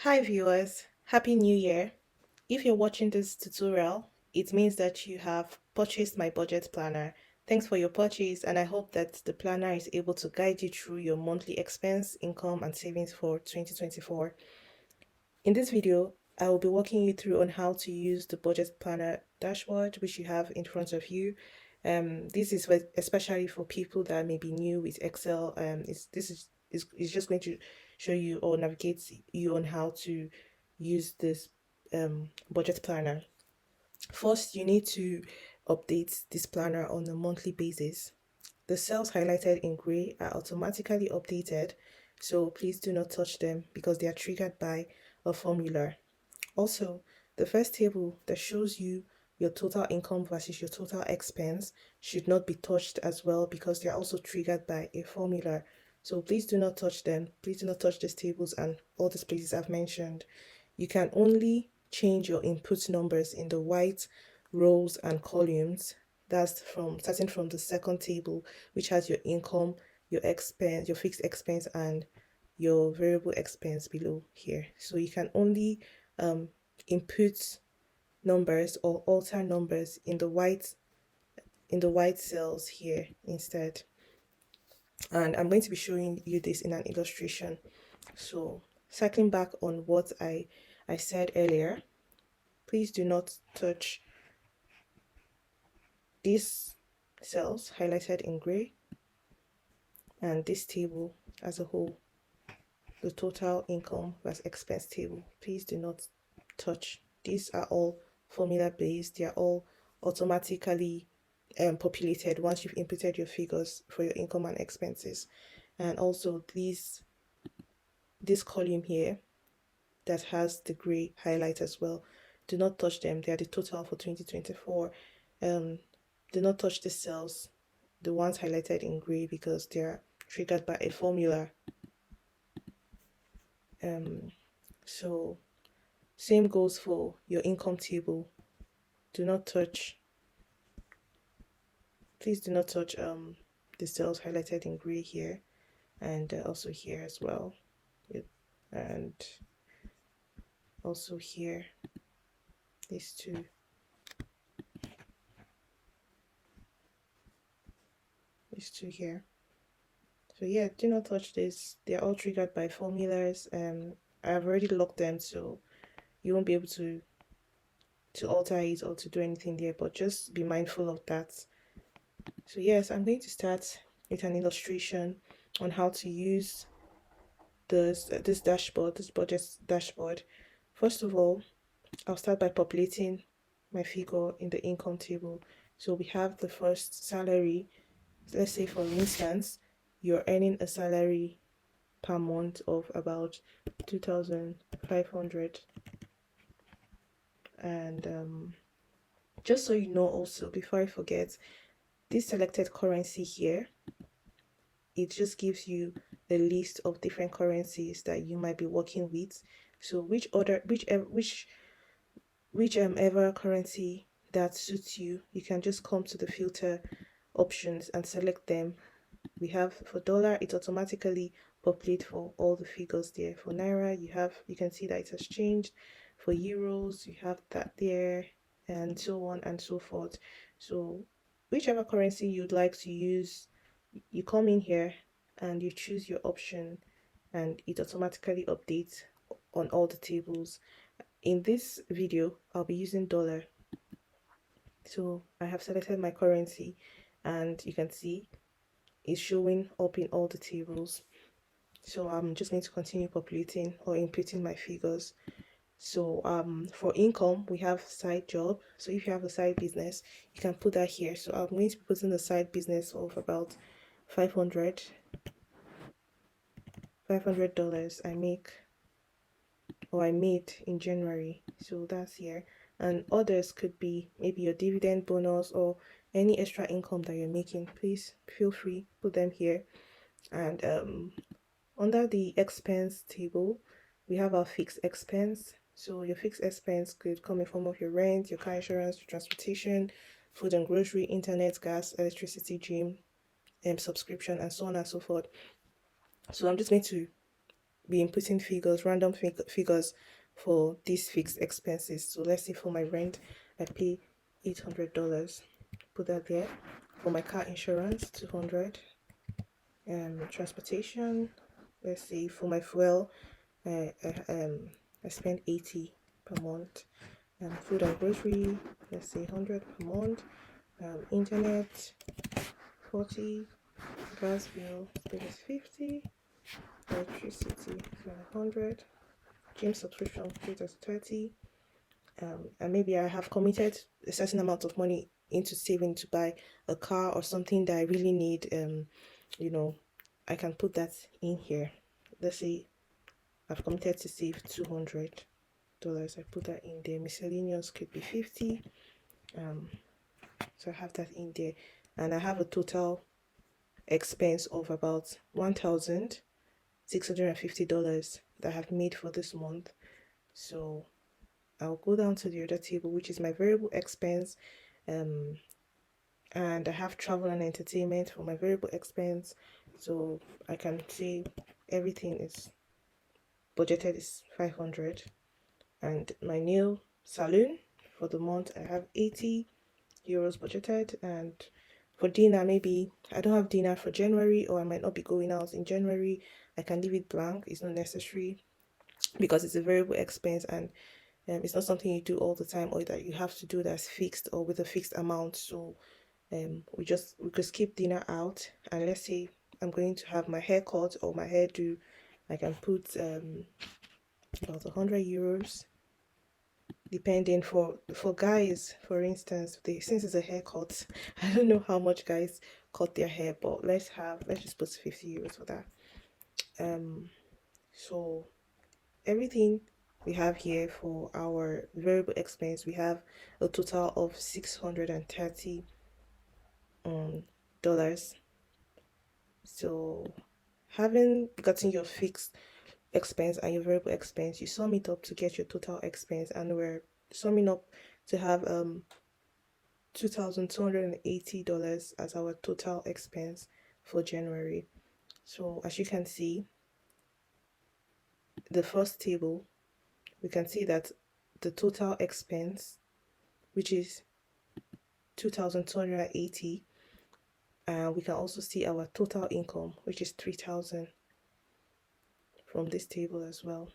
Hi viewers, Happy New Year. If you're watching this tutorial, it means that you have purchased my budget planner. Thanks for your purchase, and I hope that the planner is able to guide you through your monthly expense, income and savings for 2024. In this video, I will be walking you through on how to use the budget planner dashboard which you have in front of you. This is especially for people that may be new with Excel. This is just going to show you or navigate you on how to use this budget planner. First, you need to update this planner on a monthly basis. The cells highlighted in gray are automatically updated, so please do not touch them because they are triggered by a formula. Also, the first table that shows you your total income versus your total expense should not be touched as well because they are also triggered by a formula. So please do not touch them. Please do not touch these tables and all these places I've mentioned. You can only change your input numbers in the white rows and columns. That's from starting from the second table, which has your income, your expense, your fixed expense, and your variable expense below here. So you can only um, input numbers or alter numbers in the white cells here instead. And I'm going to be showing you this in an illustration. So cycling back on what I said earlier, please do not touch these cells highlighted in gray and this table as a whole, the total income versus expense table. Please do not touch. These are all formula based. They are all automatically populated once you've inputted your figures for your income and expenses. And also this column here that has the gray highlight as well, do not touch them. They are the total for 2024. Do not touch the cells, the ones highlighted in gray, because they are triggered by a formula. So same goes for your income table. Do not touch, please do not touch the cells highlighted in gray here, and also here as well. Yep. And also here, these two. These two here. So yeah, do not touch this. They're all triggered by formulas. I've already locked them, so you won't be able to alter it or to do anything there, but just be mindful of that. So yes, I'm going to start with an illustration on how to use this dashboard, this budget dashboard. First of all, I'll start by populating my figure in the income table. So we have the first salary. Let's say for instance, you're earning a salary per month of about 2,500. And just so you know also, before I forget, this selected currency here, it just gives you a list of different currencies that you might be working with. So whichever currency that suits you, you can just come to the filter options and select them. We have for dollar, it automatically populate for all the figures there. For naira, you can see that it has changed. For euros, you have that there, and so on and so forth. So whichever currency you'd like to use, you come in here and you choose your option, and it automatically updates on all the tables. In this video, I'll be using dollar. So I have selected my currency, and you can see it's showing up in all the tables. So I'm just going to continue populating or inputting my figures. So for income, we have side job. So if you have a side business, you can put that here. So I'm going to be putting the side business of about 500 $500 I make, or I made in January. So that's here. And others could be maybe your dividend bonus or any extra income that you're making. Please feel free, put them here. And under the expense table, we have our fixed expense. So your fixed expense could come in form of your rent, your car insurance, your transportation, food and grocery, internet, gas, electricity, gym, subscription, and so on and so forth. So I'm just going to be inputting figures, random figures for these fixed expenses. So let's say for my rent, I pay $800. Put that there. For my car insurance, 200. Transportation, let's say for my fuel, I spend 80 per month. Food and grocery, let's say 100 per month. Internet, 40. Gas bill, is 50. Electricity, 100. Gym subscription, is 30. And maybe I have committed a certain amount of money into saving to buy a car or something that I really need. You know, I can put that in here. Let's say I've committed to save $200. I put that in there. Miscellaneous could be 50. So I have that in there, and I have a total expense of about $1,650 that I have made for this month. So I'll go down to the other table, which is my variable expense. And I have travel and entertainment for my variable expense. So I can say everything is budgeted is 500. And my nail salon for the month, I have 80 euros budgeted. And for dinner, maybe I don't have dinner for January, or I might not be going out in January. I can leave it blank. It's not necessary because it's a variable expense, and it's not something you do all the time or that you have to do that's fixed or with a fixed amount. So we could skip dinner out, and let's say I'm going to have my haircut or my hairdo. I can put about 100 euros, depending. For guys, for instance, since it's a haircut, I don't know how much guys cut their hair, but let's just put 50 euros for that. So everything we have here for our variable expense, we have a total of $630 dollars. So having gotten your fixed expense and your variable expense, you sum it up to get your total expense, and we're summing up to have $2,280 as our total expense for January. So as you can see, the first table, we can see that the total expense, which is 2,280, and we can also see our total income, which is 3,000, from this table as well.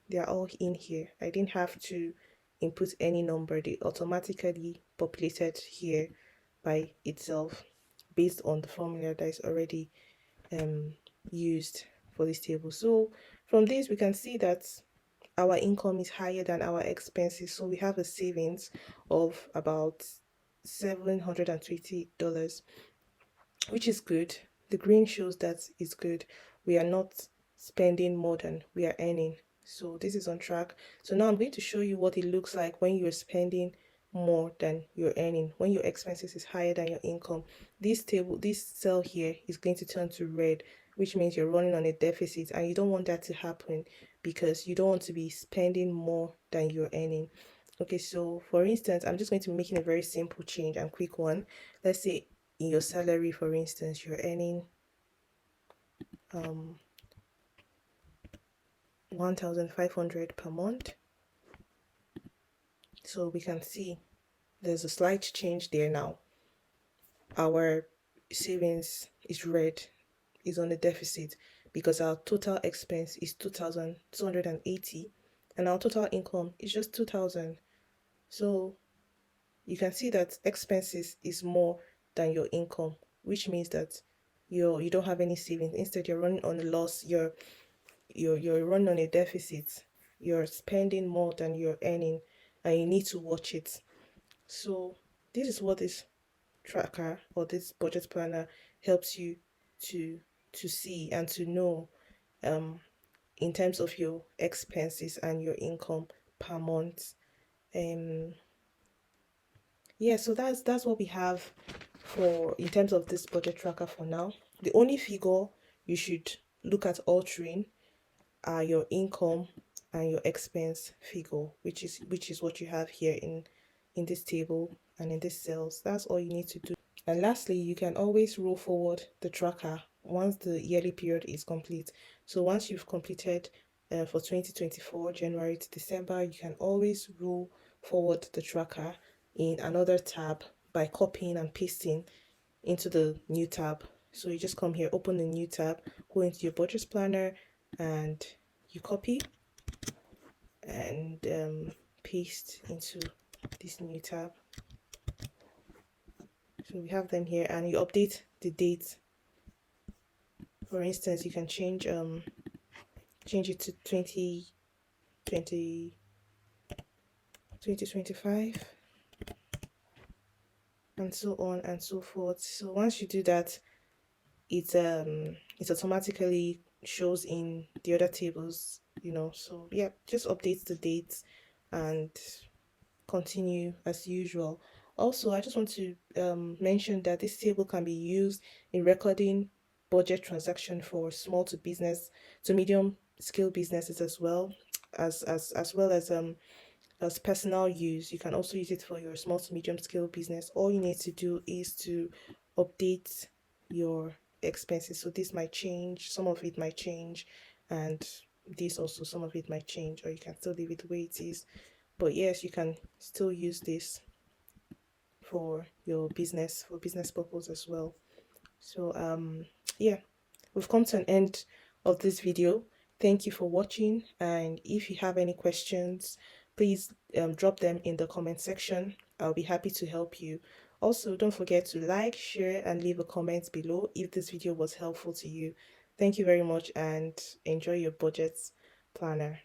They are all in here. I didn't have to input any number. They automatically populated here by itself based on the formula that is already used for this table. So from this, we can see that our income is higher than our expenses. So we have a savings of about $720, which is good. The green shows that it's good. We are not spending more than we are earning. So this is on track. So now I'm going to show you what it looks like when you're spending more than you're earning, when your expenses is higher than your income. This cell here is going to turn to red, which means you're running on a deficit, and you don't want that to happen because you don't want to be spending more than you're earning. Okay, so for instance, I'm just going to be making a very simple change and quick one. Let's say in your salary, for instance, you're earning 1,500 per month. So we can see there's a slight change there now. Our savings is red, is on a deficit, because our total expense is 2,280 and our total income is just 2,000. So you can see that expenses is more than your income, which means that you don't have any savings. Instead, you're running on a loss. You're running on a deficit. You're spending more than you're earning, and you need to watch it. So this is what this tracker or this budget planner helps you to see and to know in terms of your expenses and your income per month. Yeah, so that's what we have for in terms of this budget tracker for now. The only figure you should look at altering are your income and your expense figure, which is what you have here in this table and in this cells. That's all you need to do. And lastly, you can always roll forward the tracker once the yearly period is complete. So once you've completed for 2024, January to December, you can always roll forward the tracker in another tab by copying and pasting into the new tab. So you just come here, open the new tab, go into your budget planner, and you copy and paste into this new tab. So we have them here, and you update the date. For instance, you can change it to 2025 and so on and so forth. So once you do that, it automatically shows in the other tables, so yeah, just update the dates and continue as usual. Also, I just want to mention that this table can be used in recording budget transaction for small to business to medium scale businesses, as personal use. You can also use it for your small to medium scale business. All you need to do is to update your expenses. So this might change, some of it might change, and this also, some of it might change, or you can still leave it the way it is. But yes, you can still use this for your business, for business purpose as well. So yeah, we've come to an end of this video. Thank you for watching, and if you have any questions, please drop them in the comment section. I'll be happy to help you. Also, don't forget to like, share, and leave a comment below if this video was helpful to you. Thank you very much, and enjoy your budget planner.